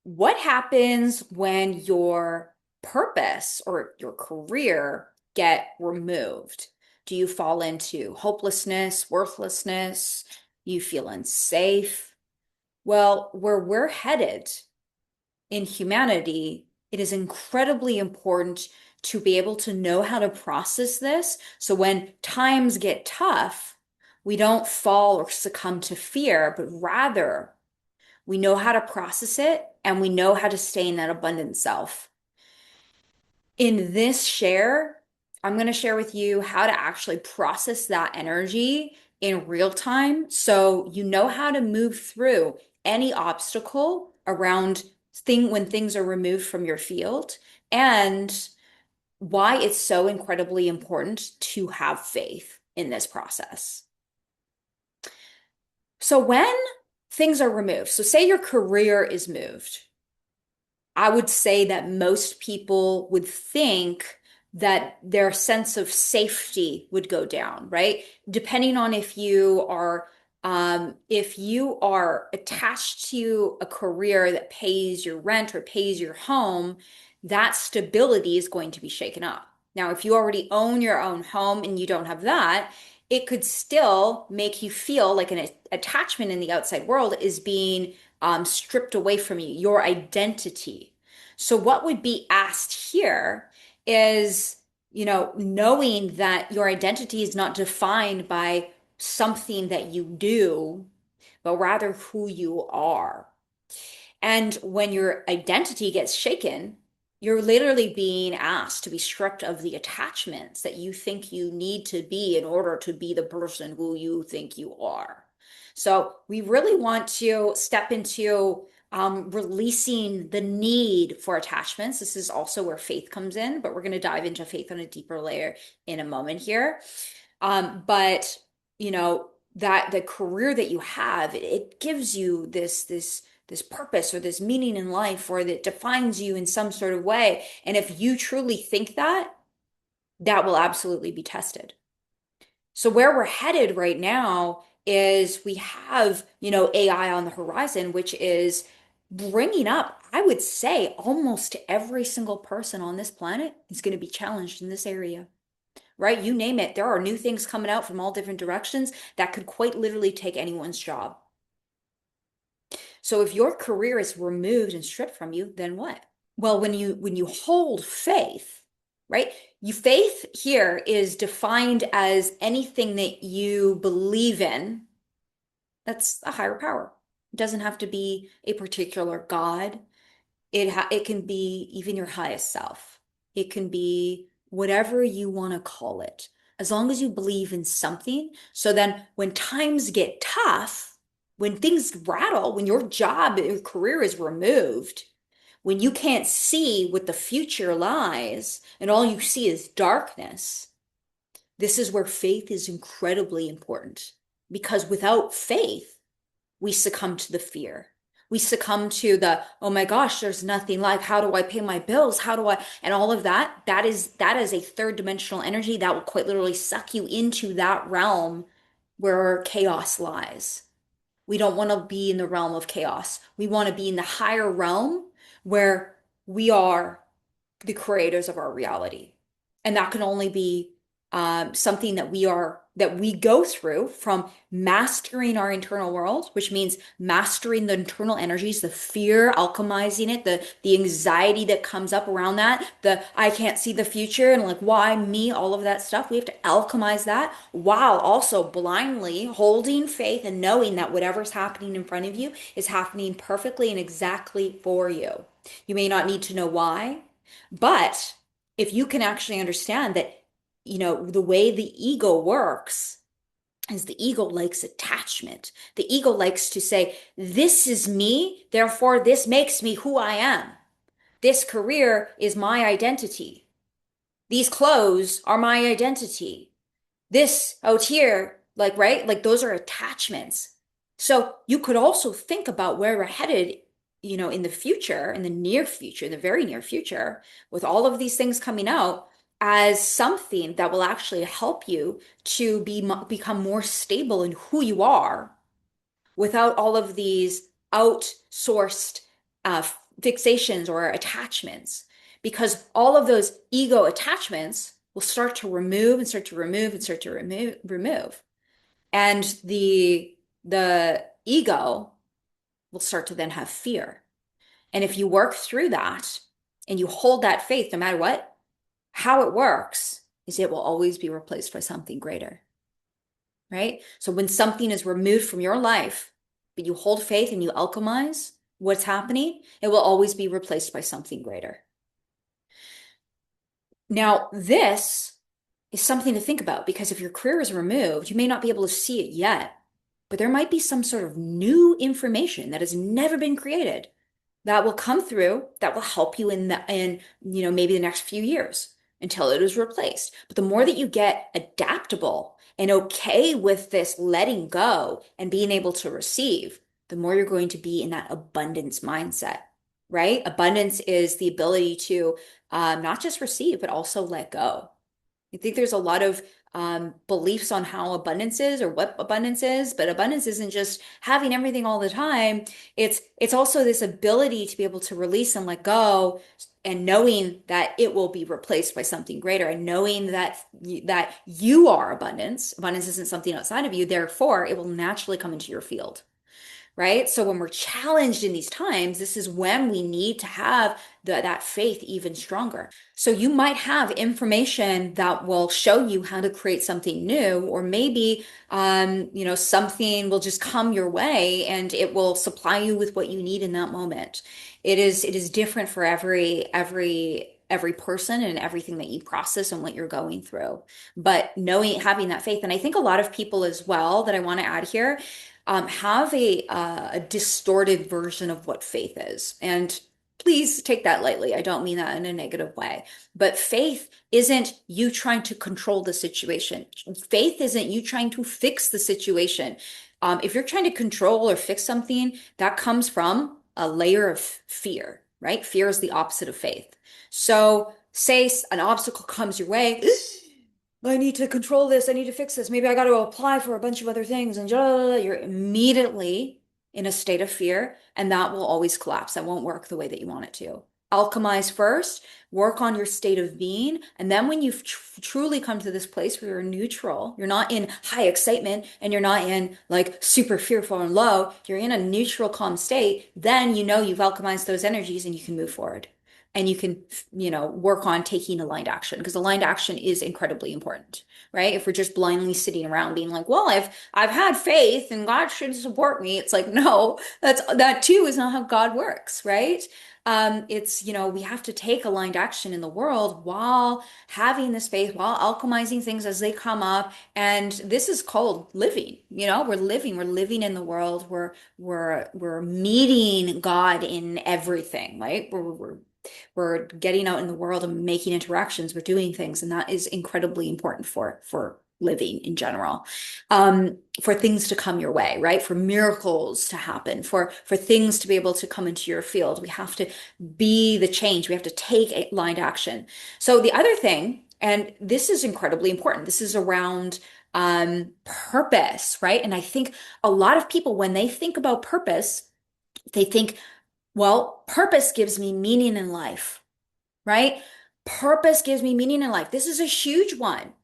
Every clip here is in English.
What happens when your purpose or your career get removed? Do you fall into hopelessness, worthlessness? You feel unsafe? Well, where we're headed in humanity, it is incredibly important to be able to know how to process this. So when times get tough, we don't fall or succumb to fear, but rather we know how to process it and we know how to stay in that abundant self. In this share, I'm going to share with you how to actually process that energy in real time so you know how to move through any obstacle around when things are removed from your field and why it's so incredibly important to have faith in this process. So when things are removed, so say your career is moved, I would say that most people would think that their sense of safety would go down, right? Depending on if you are attached to a career that pays your rent or pays your home, that stability is going to be shaken up. Now, if you already own your own home and you don't have that, it could still make you feel like an attachment in the outside world is being stripped away from you, your identity. So, what would be asked here is, knowing that your identity is not defined by something that you do, but rather who you are. And when your identity gets shaken, you're literally being asked to be stripped of the attachments that you think you need to be in order to be the person who you think you are. So we really want to step into releasing the need for attachments. This is also where faith comes in, but we're going to dive into faith on a deeper layer in a moment here. But that the career that you have, it gives you this purpose or this meaning in life, or that defines you in some sort of way. And if you truly think that, that will absolutely be tested. So where we're headed right now is we have, AI on the horizon, which is bringing up, I would say, almost every single person on this planet is going to be challenged in this area, right? You name it. There are new things coming out from all different directions that could quite literally take anyone's job. So if your career is removed and stripped from you, then what? Well, when you hold faith, right? You faith here is defined as anything that you believe in that's a higher power. It doesn't have to be a particular God. It can be even your highest self. It can be whatever you want to call it, as long as you believe in something. So then when times get tough, when things rattle, when your job, your career is removed, when you can't see what the future lies and all you see is darkness, this is where faith is incredibly important. Because without faith, we succumb to the fear. We succumb to the, oh my gosh, there's nothing like, how do I pay my bills? How do I, and all of that, that is a third dimensional energy that will quite literally suck you into that realm where chaos lies. We don't want to be in the realm of chaos. We want to be in the higher realm where we are the creators of our reality. And that can only be something that we go through from mastering our internal world, which means mastering the internal energies, the fear, alchemizing it, the anxiety that comes up around that, the I can't see the future and like why me, all of that stuff. We have to alchemize that while also blindly holding faith and knowing that whatever's happening in front of you is happening perfectly and exactly for you. You may not need to know why, but if you can actually understand that, the way the ego works is the ego likes attachment. The ego likes to say, this is me, therefore this makes me who I am. This career is my identity. These clothes are my identity. This out here, like, right? Like those are attachments. So you could also think about where we're headed, in the future, in the near future, the very near future, with all of these things coming out as something that will actually help you to become more stable in who you are without all of these outsourced fixations or attachments, because all of those ego attachments will start to remove and start to remove and start to remove. And the ego will start to then have fear. And if you work through that and you hold that faith, no matter what, how it works is it will always be replaced by something greater, right? So when something is removed from your life, but you hold faith and you alchemize what's happening, it will always be replaced by something greater. Now, this is something to think about, because if your career is removed, you may not be able to see it yet, but there might be some sort of new information that has never been created that will come through that will help you in maybe the next few years until it is replaced. But the more that you get adaptable and okay with this letting go and being able to receive, the more you're going to be in that abundance mindset, right? Abundance is the ability to not just receive, but also let go. I think there's a lot of beliefs on how abundance is or what abundance is, but abundance isn't just having everything all the time. It's also this ability to be able to release and let go, and knowing that it will be replaced by something greater, and knowing that you are abundance. Abundance isn't something outside of you, therefore it will naturally come into your field. Right? So when we're challenged in these times, this is when we need to have that faith even stronger. So you might have information that will show you how to create something new, or maybe something will just come your way and it will supply you with what you need in that moment. It is different for every person and everything that you process and what you're going through. But having that faith, and I think a lot of people as well that I want to add here have a distorted version of what faith is. And please take that lightly. I don't mean that in a negative way. But faith isn't you trying to control the situation. Faith isn't you trying to fix the situation. If you're trying to control or fix something, that comes from a layer of fear, right? Fear is the opposite of faith. So, say an obstacle comes your way. I need to control this. I need to fix this. Maybe I got to apply for a bunch of other things, and you're immediately in a state of fear, and that will always collapse. That won't work the way that you want it to. Alchemize first, work on your state of being, and then when you've truly come to this place where you're neutral, you're not in high excitement and you're not in like super fearful and low, you're in a neutral, calm state, then you know you've alchemized those energies and you can move forward. And you can, work on taking aligned action, because aligned action is incredibly important, right? If we're just blindly sitting around being like, well, I've had faith and God should support me. It's like, no, that too is not how God works, right? We have to take aligned action in the world while having this faith, while alchemizing things as they come up. And this is called living. We're living in the world. We're meeting God in everything, right? We're getting out in the world and making interactions, we're doing things, and that is incredibly important for living in general. For things to come your way, right? For miracles to happen, for things to be able to come into your field, we have to be the change. We have to take aligned action. So the other thing, and this is incredibly important, this is around purpose, right? And I think a lot of people, when they think about purpose, they think, well, purpose gives me meaning in life, right? Purpose gives me meaning in life. This is a huge one.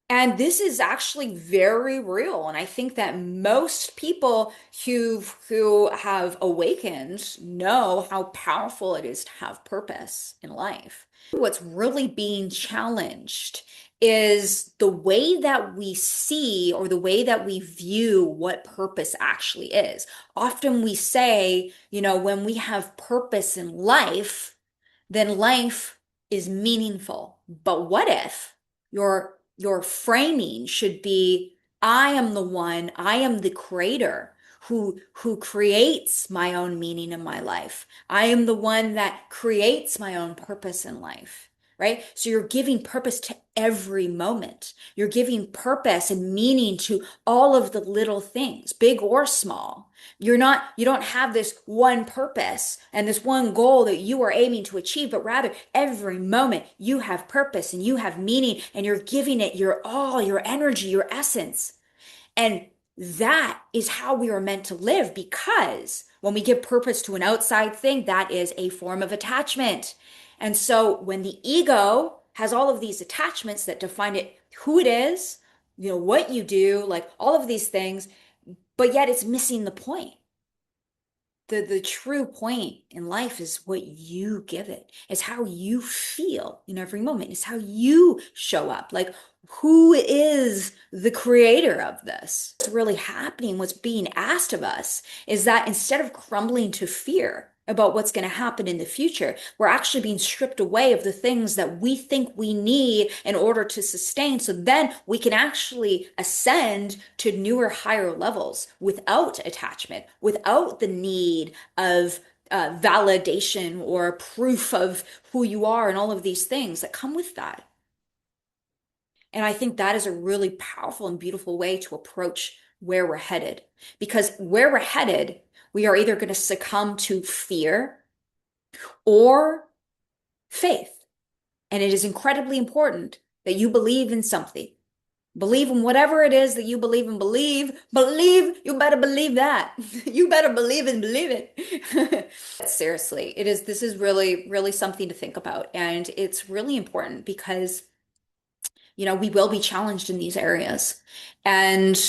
And this is actually very real. And I think that most people who have awakened know how powerful it is to have purpose in life. What's really being challenged is the way that we see, or the way that we view what purpose actually is. Often we say, when we have purpose in life, then life is meaningful. But what if your framing should be, I am the one, I am the creator who creates my own meaning in my life. I am the one that creates my own purpose in life, right? So you're giving purpose to every moment. You're giving purpose and meaning to all of the little things, big or small. You don't have this one purpose and this one goal that you are aiming to achieve, but rather every moment you have purpose and you have meaning, and you're giving it your all, your energy, your essence. And that is how we are meant to live, because When we give purpose to an outside thing, that is a form of attachment. And so when the ego has all of these attachments that define it, who it is, what you do, like all of these things, but yet it's missing the point. The true point in life is what you give it. It's how you feel in every moment. It's how you show up. Like, who is the creator of this? What's really happening, what's being asked of us is that instead of crumbling to fear about what's going to happen in the future, we're actually being stripped away of the things that we think we need in order to sustain. So then we can actually ascend to newer, higher levels without attachment, without the need of validation or proof of who you are and all of these things that come with that. And I think that is a really powerful and beautiful way to approach where we're headed. Because where we're headed, we are either going to succumb to fear or faith. And it is incredibly important that you believe in something. Believe in whatever it is that you believe in. Believe, you better believe that. You better believe and believe it. Seriously, this is really, really something to think about. And it's really important because, we will be challenged in these areas. And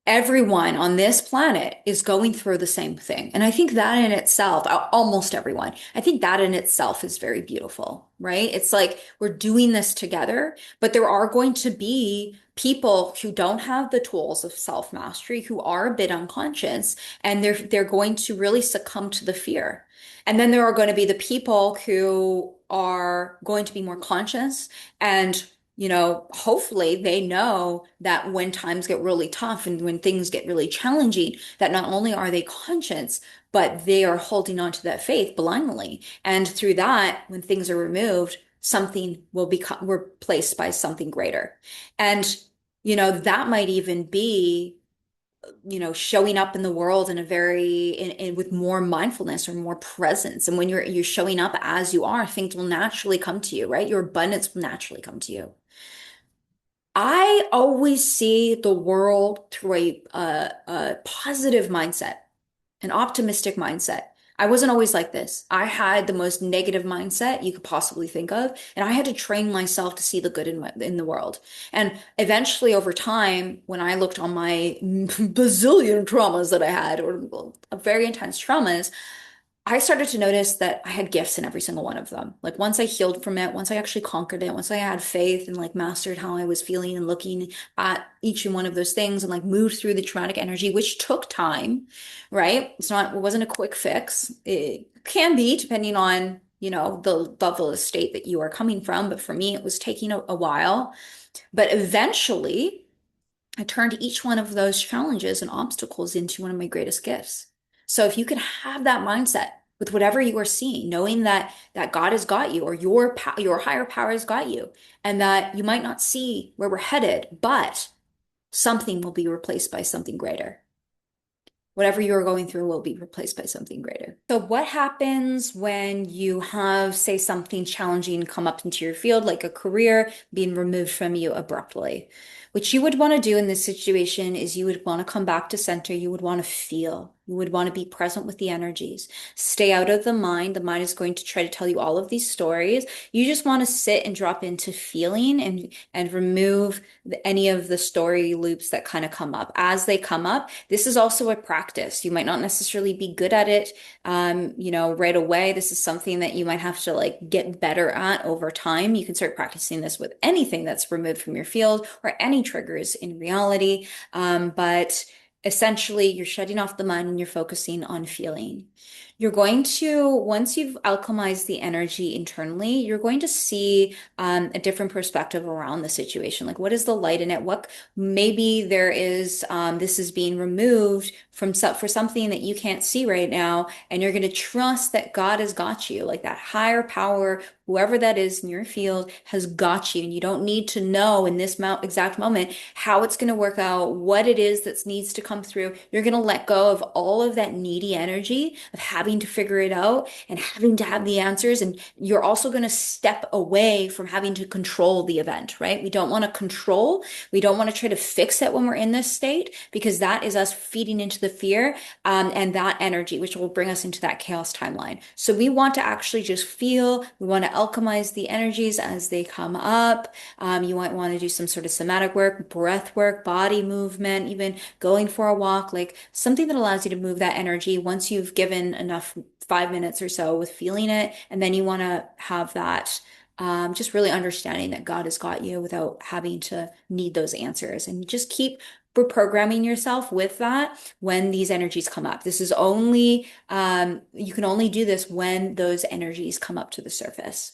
everyone on this planet is going through the same thing. And I think that in itself, almost everyone, I think that in itself is very beautiful, right? It's like we're doing this together, but there are going to be people who don't have the tools of self-mastery, who are a bit unconscious, and they're going to really succumb to the fear. And then there are going to be the people who are going to be more conscious and hopefully they know that when times get really tough and when things get really challenging, that not only are they conscious, but they are holding on to that faith blindly. And through that, when things are removed, something will become replaced by something greater. And, that might even be, showing up in the world in a with more mindfulness or more presence. And when you're showing up as you are, things will naturally come to you, right? Your abundance will naturally come to you. I always see the world through a positive mindset, an optimistic mindset. I wasn't always like this. I had the most negative mindset you could possibly think of, and I had to train myself to see the good in the world. And eventually, over time, when I looked on my bazillion traumas that I had, or very intense traumas, I started to notice that I had gifts in every single one of them. Like once I healed from it, once I actually conquered it, once I had faith and like mastered how I was feeling and looking at each and one of those things and like moved through the traumatic energy, which took time, right? It wasn't a quick fix. It can be depending on, the level of state that you are coming from. But for me, it was taking a while. But eventually, I turned each one of those challenges and obstacles into one of my greatest gifts. So if you can have that mindset with whatever you are seeing, knowing that God has got you or your higher power has got you, and that you might not see where we're headed, but something will be replaced by something greater. Whatever you're going through will be replaced by something greater. So what happens when you have, say, something challenging come up into your field, like a career being removed from you abruptly? What you would want to do in this situation is you would want to come back to center. You would want to feel. You would want to be present with the energies. Stay out of the mind. The mind is going to try to tell you all of these stories. You just want to sit and drop into feeling and remove any of the story loops that kind of come up. As they come up, this is also a practice. You might not necessarily be good at it, right away. This is something that you might have to like get better at over time. You can start practicing this with anything that's removed from your field or any triggers in reality. But essentially, you're shutting off the mind and you're focusing on feeling. You're going to, once you've alchemized the energy internally, you're going to see a different perspective around the situation. Like, what is the light in it? What maybe there is, this is being removed for something that you can't see right now, and you're going to trust that God has got you, like that higher power, whoever that is in your field has got you, and you don't need to know in this exact moment how it's going to work out, what it is that needs to come through. You're going to let go of all of that needy energy of having to figure it out and having to have the answers. And you're also going to step away from having to control the event, right? We don't want to control. We don't want to try to fix it when we're in this state, because that is us feeding into the fear and that energy, which will bring us into that chaos timeline. So we want to actually just feel, we want to alchemize the energies as they come up. You might want to do some sort of somatic work, breath work, body movement, even going for a walk, like something that allows you to move that energy once you've given enough 5 minutes or so with feeling it. And then you want to have that just really understanding that God has got you without having to need those answers and just keep reprogramming yourself with that when these energies come up. This is only, you can only do this when those energies come up to the surface.